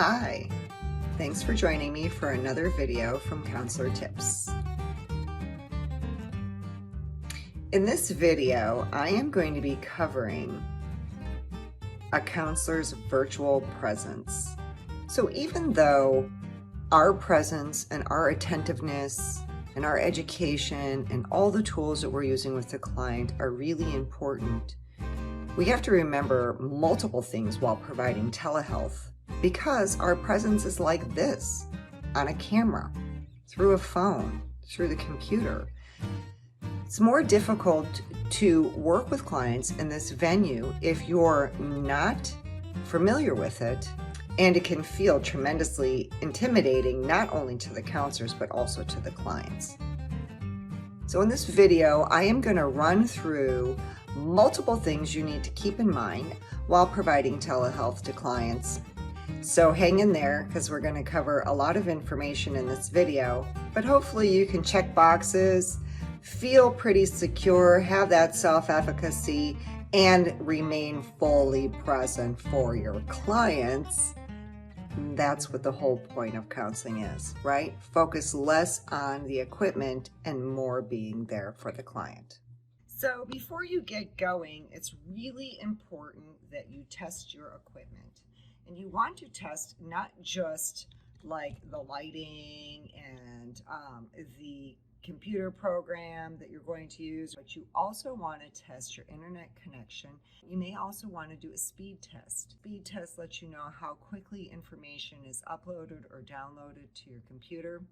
Hi, thanks for joining me for another video from Counselor Tips. In this video, I am going to be covering a counselor's virtual presence. So even though our presence and our attentiveness and our education and all the tools that we're using with the client are really important, we have to remember multiple things while providing telehealth, because our presence is like this on a camera, through a phone, through the computer. It's more difficult to work with clients in this venue if you're not familiar with it, and it can feel tremendously intimidating, not only to the counselors, but also to the clients. So in this video, I am going to run through multiple things you need to keep in mind while providing telehealth to clients. So hang in there, because we're going to cover a lot of information in this video, but hopefully you can check boxes, feel pretty secure, have that self-efficacy, and remain fully present for your clients. That's what the whole point of counseling is, right? Focus less on the equipment and more being there for the client. So before you get going, it's really important that you test your equipment. And you want to test not just like the lighting and the computer program that you're going to use, but you also want to test your internet connection. You may also want to do a speed test. Speed test lets you know how quickly information is uploaded or downloaded to your computer.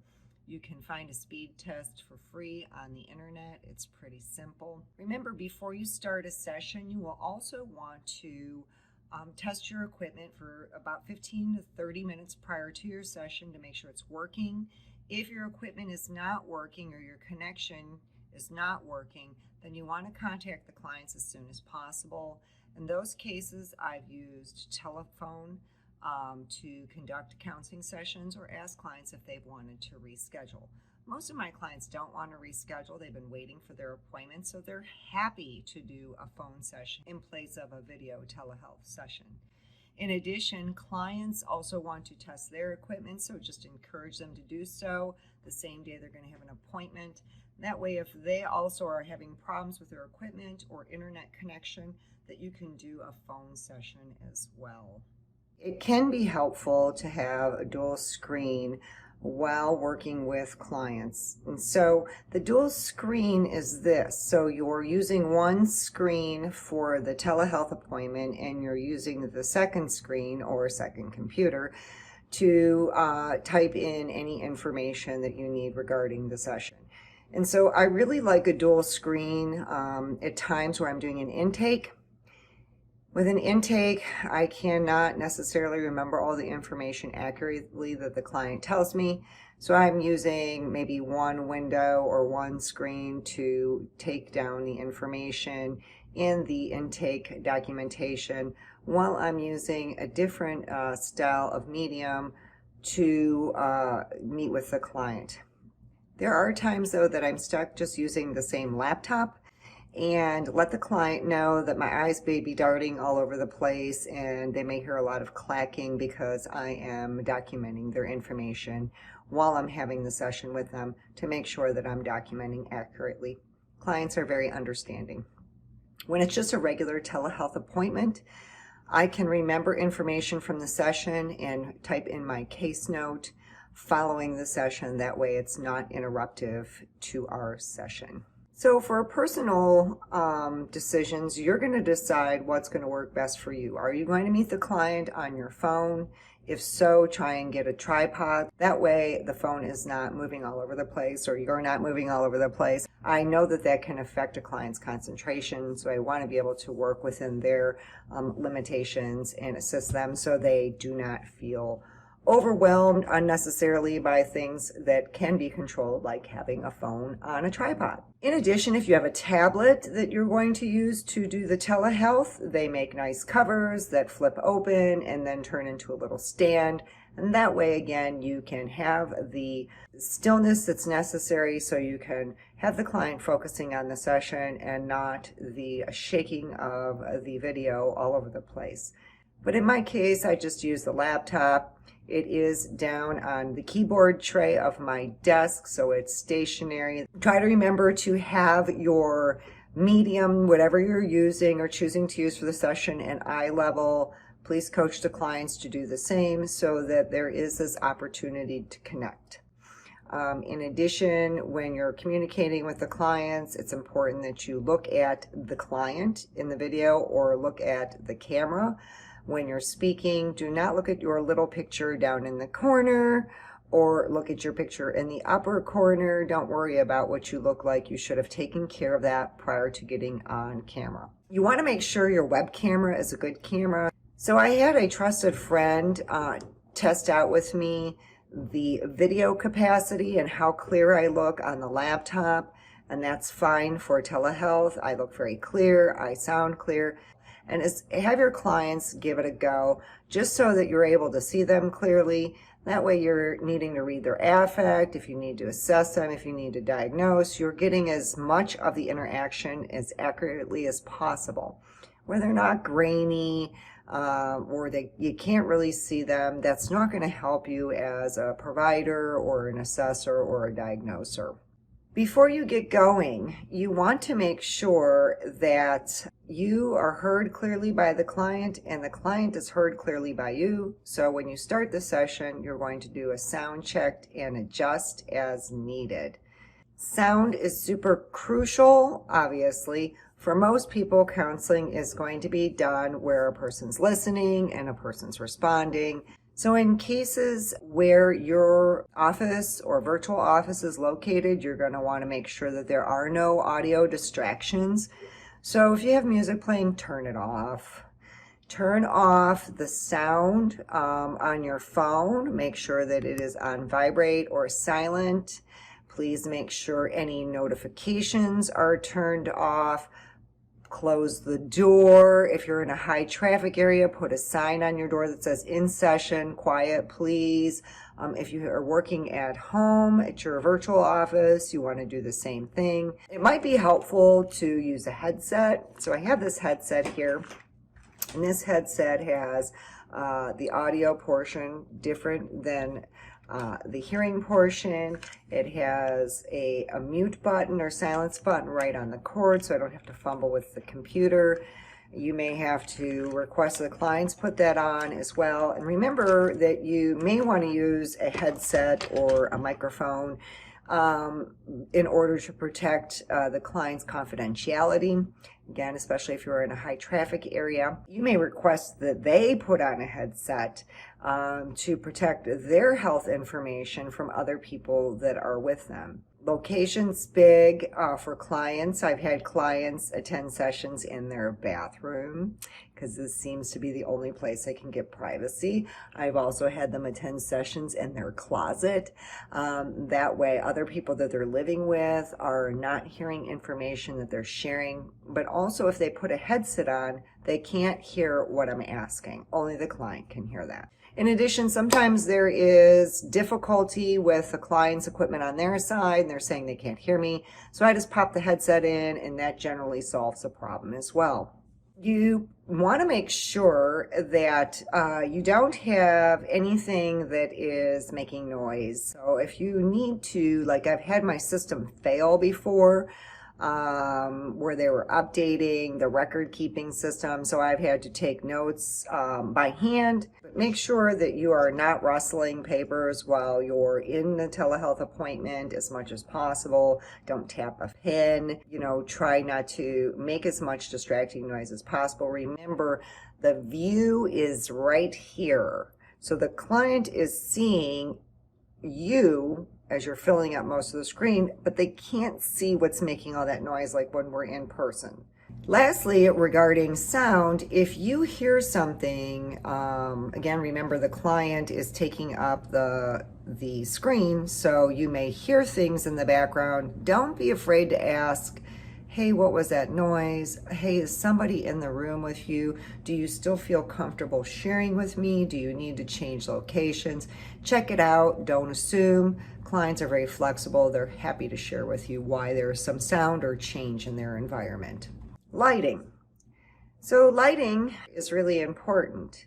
You can find a speed test for free on the internet. It's pretty simple. Remember, before you start a session, you will also want to test your equipment for about 15 to 30 minutes prior to your session to make sure it's working. If your equipment is not working or your connection is not working, then you want to contact the clients as soon as possible. In those cases, I've used telephone to conduct counseling sessions or ask clients if they've wanted to reschedule. Most of my clients don't want to reschedule. They've been waiting for their appointment, so they're happy to do a phone session in place of a video telehealth session. In addition, clients also want to test their equipment, so just encourage them to do so the same day they're going to have an appointment. That way, if they also are having problems with their equipment or internet connection, that you can do a phone session as well. It can be helpful to have a dual screen while working with clients. And so the dual screen is this. So you're using one screen for the telehealth appointment, and you're using the second screen or second computer to type in any information that you need regarding the session. And so I really like a dual screen at times where I'm doing an intake. With an intake, I cannot necessarily remember all the information accurately that the client tells me, so I'm using maybe one window or one screen to take down the information in the intake documentation, while I'm using a different style of medium to meet with the client. There are times, though, that I'm stuck just using the same laptop and let the client know that my eyes may be darting all over the place, and they may hear a lot of clacking because I am documenting their information while I'm having the session with them to make sure that I'm documenting accurately. Clients are very understanding. When it's just a regular telehealth appointment, I can remember information from the session and type in my case note following the session. That way it's not interruptive to our session. So for personal decisions, you're going to decide what's going to work best for you. Are you going to meet the client on your phone? If so, try and get a tripod. That way the phone is not moving all over the place, or you're not moving all over the place. I know that that can affect a client's concentration, so I want to be able to work within their limitations and assist them so they do not feel overwhelmed unnecessarily by things that can be controlled, like having a phone on a tripod. In addition, if you have a tablet that you're going to use to do the telehealth, they make nice covers that flip open and then turn into a little stand. And that way, again, you can have the stillness that's necessary so you can have the client focusing on the session and not the shaking of the video all over the place. But in my case, I just use the laptop It is down on the keyboard tray of my desk, so it's stationary. Try to remember to have your medium, whatever you're using or choosing to use for the session, and eye level. Please coach the clients to do the same so that there is this opportunity to connect. In addition, when you're communicating with the clients, it's important that you look at the client in the video or look at the camera. When you're speaking, do not look at your little picture down in the corner or look at your picture in the upper corner. Don't worry about what you look like. You should have taken care of that prior to getting on camera. You want to make sure your web camera is a good camera. So I had a trusted friend test out with me the video capacity and how clear I look on the laptop, and that's fine for telehealth. I look very clear, I sound clear, and have your clients give it a go just so that you're able to see them clearly. That way you're needing to read their affect, if you need to assess them, if you need to diagnose, you're getting as much of the interaction as accurately as possible. Where they're not grainy, or you can't really see them, that's not going to help you as a provider or an assessor or a diagnoser. Before you get going, you want to make sure that you are heard clearly by the client and the client is heard clearly by you. So when you start the session, you're going to do a sound check and adjust as needed. Sound is super crucial, obviously. For most people, counseling is going to be done where a person's listening and a person's responding. So in cases where your office or virtual office is located, you're going to want to make sure that there are no audio distractions. So if you have music playing, turn it off. Turn off the sound on your phone. Make sure that it is on vibrate or silent. Please make sure any notifications are turned off. Close the door. If you're in a high traffic area, put a sign on your door that says in session, quiet please. If you are working at home at your virtual office, you want to do the same thing. It might be helpful to use a headset. So I have this headset here, and this headset has the audio portion different than the hearing portion. It has a mute button or silence button right on the cord, so I don't have to fumble with the computer. You may have to request the clients put that on as well. And remember that you may want to use a headset or a microphone in order to protect the client's confidentiality. Again, especially if you're in a high traffic area, you may request that they put on a headset to protect their health information from other people that are with them. Location's big for clients. I've had clients attend sessions in their bathroom because this seems to be the only place they can get privacy. I've also had them attend sessions in their closet. That way other people that they're living with are not hearing information that they're sharing. But also if they put a headset on, they can't hear what I'm asking. Only the client can hear that. In addition, sometimes there is difficulty with the client's equipment on their side, and they're saying they can't hear me. So I just pop the headset in, and that generally solves the problem as well. You want to make sure that you don't have anything that is making noise. So if you need to, like I've had my system fail before, where they were updating the record keeping system. So I've had to take notes by hand. But make sure that you are not rustling papers while you're in the telehealth appointment as much as possible. Don't tap a pen. Try not to make as much distracting noise as possible. Remember, the view is right here. So the client is seeing you as you're filling up most of the screen, but they can't see what's making all that noise like when we're in person. Lastly, regarding sound, if you hear something, again, remember the client is taking up the screen, so you may hear things in the background. Don't be afraid to ask, hey, what was that noise? Hey, is somebody in the room with you? Do you still feel comfortable sharing with me? Do you need to change locations? Check it out. Don't assume. Clients are very flexible. They're happy to share with you why there's some sound or change in their environment. Lighting. So lighting is really important.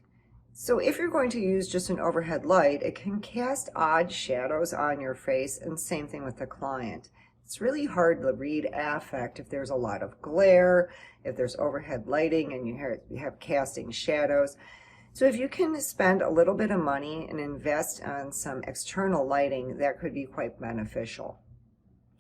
So if you're going to use just an overhead light, it can cast odd shadows on your face, and same thing with the client. It's really hard to read affect if there's a lot of glare, if there's overhead lighting and you have casting shadows. So if you can spend a little bit of money and invest on some external lighting, that could be quite beneficial.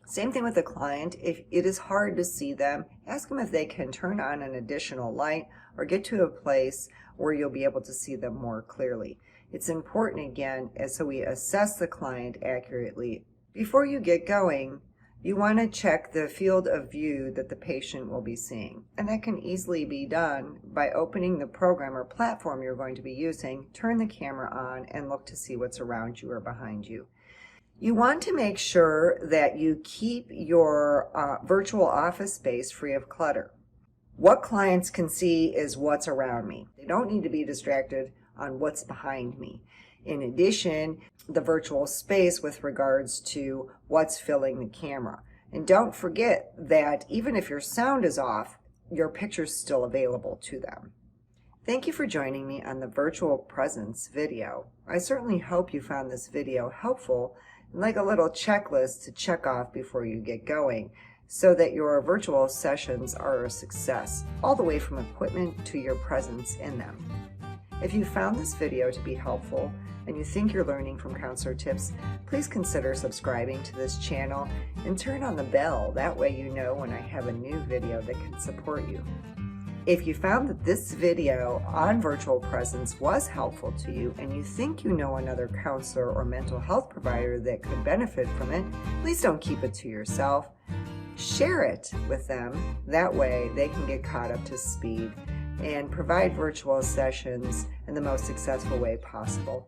Same thing with the client. If it is hard to see them, ask them if they can turn on an additional light or get to a place where you'll be able to see them more clearly. It's important, again, as so we assess the client accurately. Before you get going, you want to check the field of view that the patient will be seeing. And that can easily be done by opening the program or platform you're going to be using, turn the camera on, and look to see what's around you or behind you. You want to make sure that you keep your virtual office space free of clutter. What clients can see is what's around me. They don't need to be distracted on what's behind me. In addition, the virtual space with regards to what's filling the camera. And don't forget that even if your sound is off, your picture's still available to them. Thank you for joining me on the virtual presence video. I certainly hope you found this video helpful and like a little checklist to check off before you get going, so that your virtual sessions are a success, all the way from equipment to your presence in them. If you found this video to be helpful and you think you're learning from Counselor Tips, please consider subscribing to this channel and turn on the bell. That way you know when I have a new video that can support you. If you found that this video on virtual presence was helpful to you and you think you know another counselor or mental health provider that could benefit from it, please don't keep it to yourself. Share it with them. That way they can get caught up to speed and provide virtual sessions in the most successful way possible.